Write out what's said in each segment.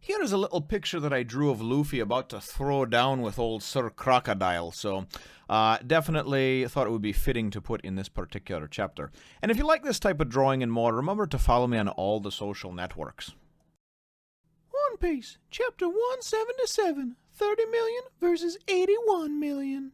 Here is a little picture that I drew of Luffy about to throw down with old Sir Crocodile, so definitely thought it would be fitting to put in this particular chapter. And if you like this type of drawing and more, remember to follow me on all the social networks. One Piece, Chapter 177, 30 million versus 81 million.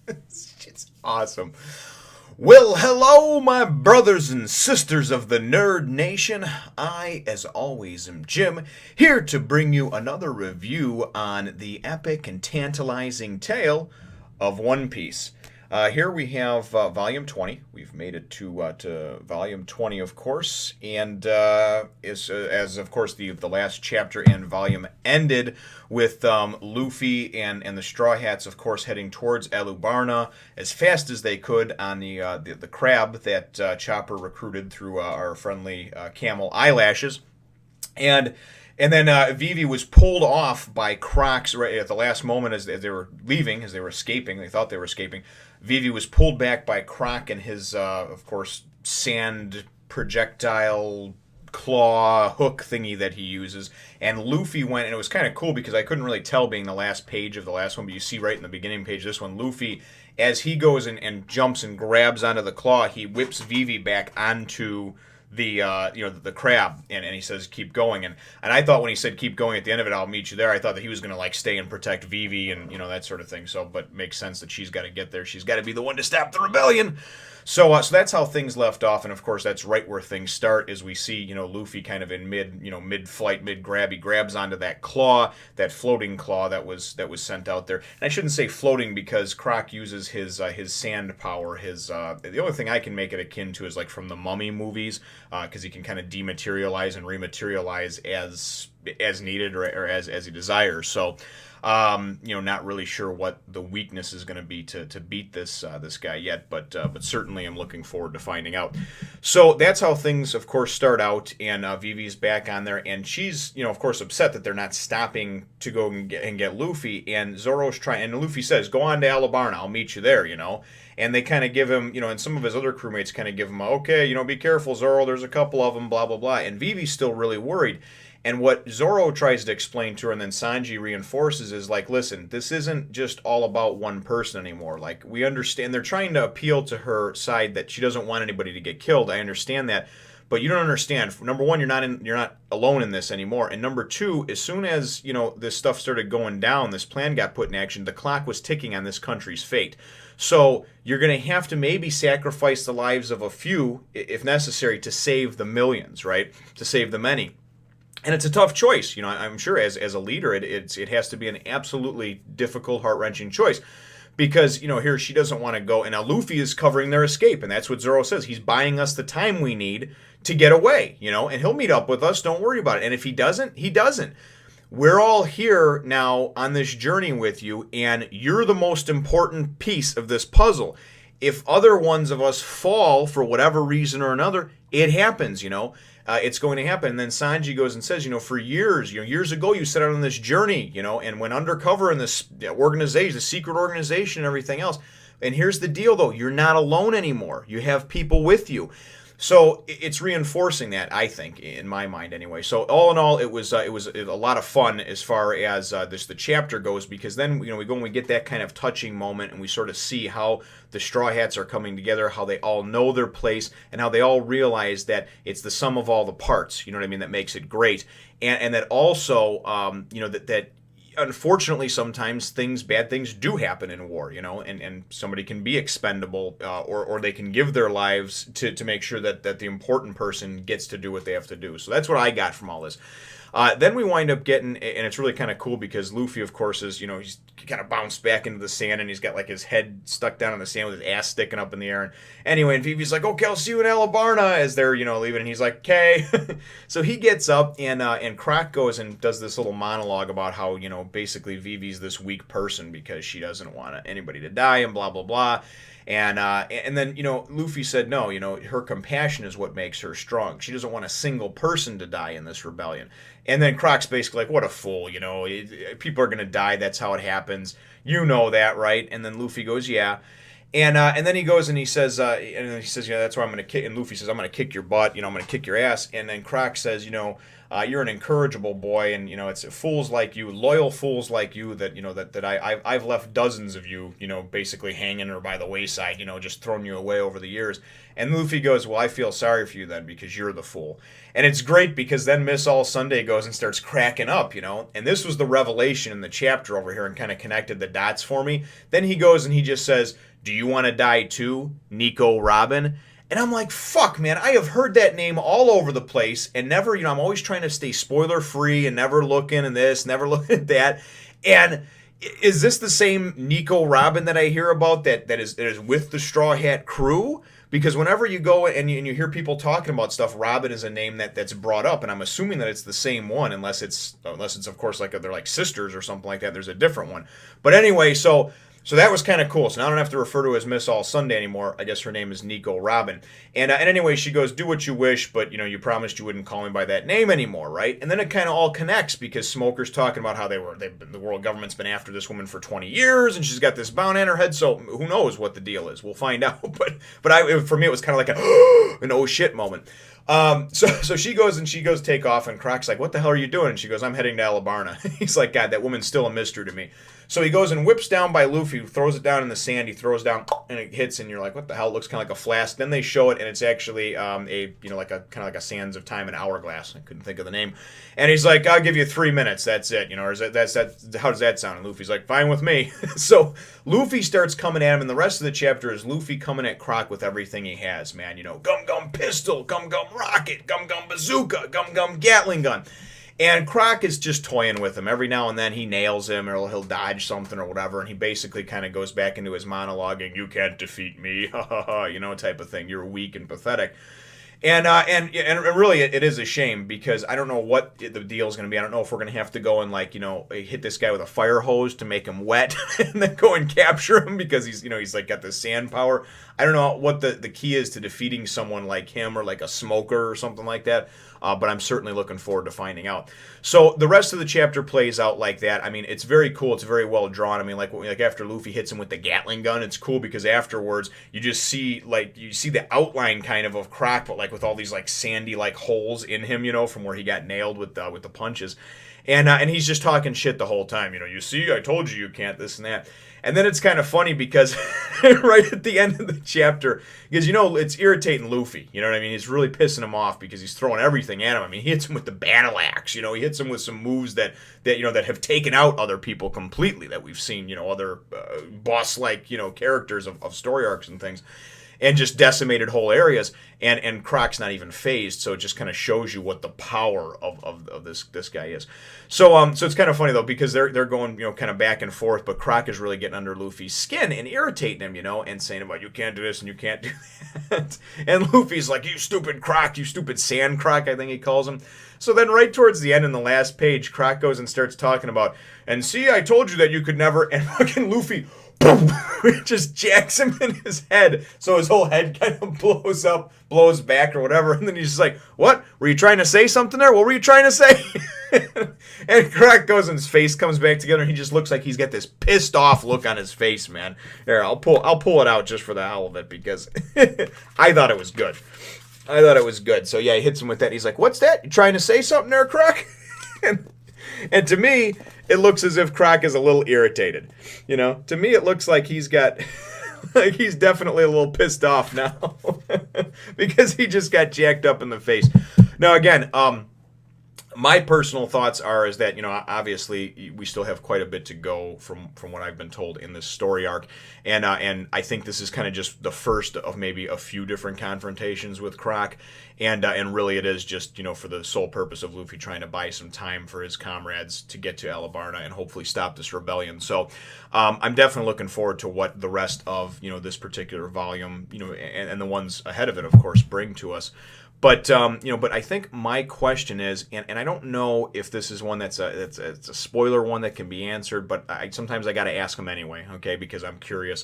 It's awesome. Well, hello, my brothers and sisters of the Nerd Nation. I, as always, am Jim, here to bring you another review on the epic and tantalizing tale of One Piece. Here we have Volume 20. We've made it to Volume 20, of course, and as of course the last chapter and volume ended with Luffy and the Straw Hats, of course, heading towards Alubarna as fast as they could on the crab that Chopper recruited through our friendly camel eyelashes, and then Vivi was pulled off by Crocs right at the last moment as they were leaving, as they were escaping. They thought they were escaping. Vivi was pulled back by Croc and his, of course, sand projectile claw hook thingy that he uses. And Luffy went, and it was kind of cool because I couldn't really tell being the last page of the last one, but you see right in the beginning page, this one, Luffy, as he goes and jumps and grabs onto the claw, he whips Vivi back onto the crab, and he says keep going, and I thought when he said keep going at the end of it, I'll meet you there, I thought that he was gonna stay and protect Vivi and that sort of thing. So, but makes sense that she's got to get there. She's got to be the one to stop the rebellion. So that's how things left off, and of course that's right where things start, as we see Luffy kind of in mid-flight, mid-grab, he grabs onto that claw, that floating claw that was sent out there. And I shouldn't say floating because Croc uses his sand power. The only thing I can make it akin to is like from the Mummy movies, because he can kind of dematerialize and rematerialize as needed or as he desires. So. Not really sure what the weakness is going to be to beat this guy yet, but certainly I'm looking forward to finding out. So that's how things, of course, start out, and Vivi's back on there, and she's, of course, upset that they're not stopping to go and get Luffy, and Zoro's trying, and Luffy says, go on to Alubarna, I'll meet you there, and they kind of give him, and some of his other crewmates kind of give him, okay, be careful, Zoro, there's a couple of them, blah, blah, blah, and Vivi's still really worried. And what Zoro tries to explain to her, and then Sanji reinforces, is like, listen, this isn't just all about one person anymore. Like, we understand, they're trying to appeal to her side that she doesn't want anybody to get killed. I understand that. But you don't understand. Number one, you're not alone in this anymore. And number two, as soon as, this stuff started going down, this plan got put in action, the clock was ticking on this country's fate. So you're going to have to maybe sacrifice the lives of a few, if necessary, to save the millions, right? To save the many. And it's a tough choice, I'm sure as a leader, it has to be an absolutely difficult, heart-wrenching choice. Because, here she doesn't want to go, and now Luffy is covering their escape, and that's what Zoro says. He's buying us the time we need to get away, and he'll meet up with us, don't worry about it. And if he doesn't, he doesn't. We're all here now on this journey with you, and you're the most important piece of this puzzle. If other ones of us fall for whatever reason or another, it happens, it's going to happen. And then Sanji goes and says, for years, years ago, you set out on this journey, and went undercover in this organization, the secret organization and everything else. And here's the deal, though. You're not alone anymore. You have people with you. So it's reinforcing that, I think, in my mind anyway. So all in all, it was a lot of fun as far as the chapter goes, because then we go and we get that kind of touching moment, and we sort of see how the Straw Hats are coming together, how they all know their place, and how they all realize that it's the sum of all the parts. You know what I mean? That makes it great, and that also that. Unfortunately, sometimes bad things do happen in war, and somebody can be expendable, or they can give their lives to make sure that the important person gets to do what they have to do. So that's what I got from all this. Then we wind up getting, and it's really kind of cool because Luffy, of course, is, he's kind of bounced back into the sand, and he's got like his head stuck down in the sand with his ass sticking up in the air. And anyway, and Vivi's like, okay, I'll see you in Alubarna, as they're, leaving, and he's like, okay. So he gets up, and Croc goes and does this little monologue about how, basically Vivi's this weak person because she doesn't want anybody to die and blah, blah, blah. And then, Luffy said, no, her compassion is what makes her strong. She doesn't want a single person to die in this rebellion. And then Croc's basically like, what a fool, people are going to die. That's how it happens. You know that, right? And then Luffy goes, yeah. And then he goes and he says, that's why I'm going to kick. And Luffy says, I'm going to kick your butt. I'm going to kick your ass. And then Croc says, You're an incorrigible boy, and it's fools like you, loyal fools like you that I've left dozens of you, basically hanging or by the wayside, just thrown you away over the years. And Luffy goes, well, I feel sorry for you then because you're the fool. And it's great because then Miss All Sunday goes and starts cracking up, and this was the revelation in the chapter over here and kind of connected the dots for me. Then he goes and he just says, do you want to die too, Nico Robin? And I'm like, fuck, man, I have heard that name all over the place and never, I'm always trying to stay spoiler free and never looking at this, never looking at that. And is this the same Nico Robin that I hear about that is with the Straw Hat crew? Because whenever you go and you hear people talking about stuff, Robin is a name that's brought up, and I'm assuming that it's the same one, unless it's of course like they're like sisters or something like that. There's a different one, but anyway, so that was kind of cool. So now I don't have to refer to her as Miss All Sunday anymore. I guess her name is Nico Robin. And anyway, she goes, do what you wish, but you promised you wouldn't call me by that name anymore, right? And then it kind of all connects because Smoker's talking about how the world government's been after this woman for 20 years, and she's got this bounty on her head. So who knows what the deal is? We'll find out. But for me, it was kind of like an oh shit moment. So she goes take off, and Croc's like, what the hell are you doing? And she goes, I'm heading to Alubarna. He's like, God, that woman's still a mystery to me. So he goes and whips down by Luffy, throws it down in the sand. He throws down, and it hits, and you're like, what the hell? It looks kind of like a flask. Then they show it, and it's actually like a Sands of Time and Hourglass. I couldn't think of the name. And he's like, I'll give you 3 minutes. That's it. Or is that how does that sound? And Luffy's like, fine with me. So Luffy starts coming at him, and the rest of the chapter is Luffy coming at Croc with everything he has, man. Gum Gum Pistol, Gum Gum Rocket, Gum Gum Bazooka, Gum Gum Gatling Gun. And Croc is just toying with him. Every now and then he nails him, or he'll dodge something or whatever, and he basically kind of goes back into his monologuing, you can't defeat me, ha ha ha, type of thing. You're weak and pathetic. And really, it is a shame because I don't know what the deal is going to be. I don't know if we're going to have to go and hit this guy with a fire hose to make him wet and then go and capture him because he's like got the sand power. I don't know what the key is to defeating someone like him or like a Smoker or something like that. But I'm certainly looking forward to finding out. So the rest of the chapter plays out like that. I mean, it's very cool. It's very well drawn. I mean, like after Luffy hits him with the Gatling gun, it's cool because afterwards you just see the outline kind of Croc, but like with all these like sandy like holes in him, from where he got nailed with the punches. And he's just talking shit the whole time. You see, I told you can't this and that. And then it's kind of funny because right at the end of the chapter, because, it's irritating Luffy. You know what I mean? He's really pissing him off because he's throwing everything at him. I mean, he hits him with the battle axe. He hits him with some moves that have taken out other people completely that we've seen, other boss-like, characters of story arcs and things. And just decimated whole areas, and Croc's not even phased, so it just kind of shows you what the power of this guy is. So it's kind of funny though because they're going kind of back and forth, but Croc is really getting under Luffy's skin and irritating him, and saying about you can't do this and you can't do that, and Luffy's like, you stupid Croc, you stupid sand Croc, I think he calls him. So then right towards the end in the last page, Croc goes and starts talking about, and see, I told you that you could never, and fucking Luffy just jacks him in his head, so his whole head kind of blows back or whatever, and then he's just like, what? Were you trying to say something there? What were you trying to say? And Croc goes and his face comes back together, and he just looks like he's got this pissed off look on his face, man. Here, I'll pull it out just for the hell of it, because I thought it was good. So yeah, he hits him with that, and he's like, what's that? You trying to say something there, Croc? And to me, it looks as if Croc is a little irritated. To me, it looks like he's got, like he's definitely a little pissed off now because he just got jacked up in the face. Now, again, my personal thoughts is that, obviously we still have quite a bit to go from what I've been told in this story arc. And I think this is kind of just the first of maybe a few different confrontations with Croc. And really it is just, for the sole purpose of Luffy trying to buy some time for his comrades to get to Alubarna and hopefully stop this rebellion. So I'm definitely looking forward to what the rest of, this particular volume, and the ones ahead of it, of course, bring to us. But but I think my question is, and I don't know if this is one it's a spoiler one that can be answered, but sometimes I got to ask them anyway, okay, because I'm curious.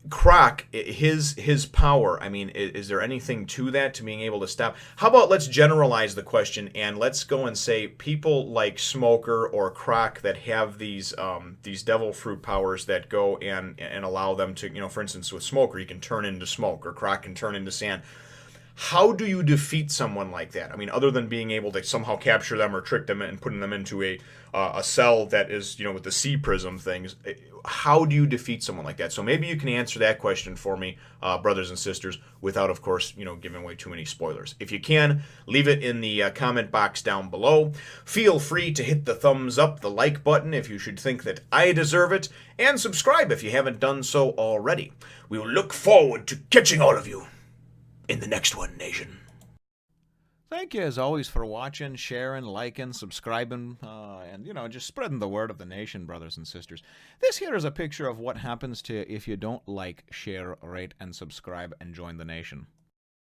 Croc, his power, I mean, is there anything to that, to being able to stop? How about let's generalize the question and let's go and say people like Smoker or Croc that have these devil fruit powers that go and allow them to, for instance, with Smoker, he can turn into smoke, or Croc can turn into sand. How do you defeat someone like that? I mean, other than being able to somehow capture them or trick them and putting them into a cell that is, with the sea prism things, how do you defeat someone like that? So maybe you can answer that question for me, brothers and sisters, without, of course, giving away too many spoilers. If you can, leave it in the comment box down below. Feel free to hit the thumbs up, the like button if you should think that I deserve it, and subscribe if you haven't done so already. We will look forward to catching all of you in the next one, Nation. Thank you, as always, for watching, sharing, liking, subscribing, and, just spreading the word of the nation, brothers and sisters. This here is a picture of what happens to you if you don't like, share, rate, and subscribe and join the nation.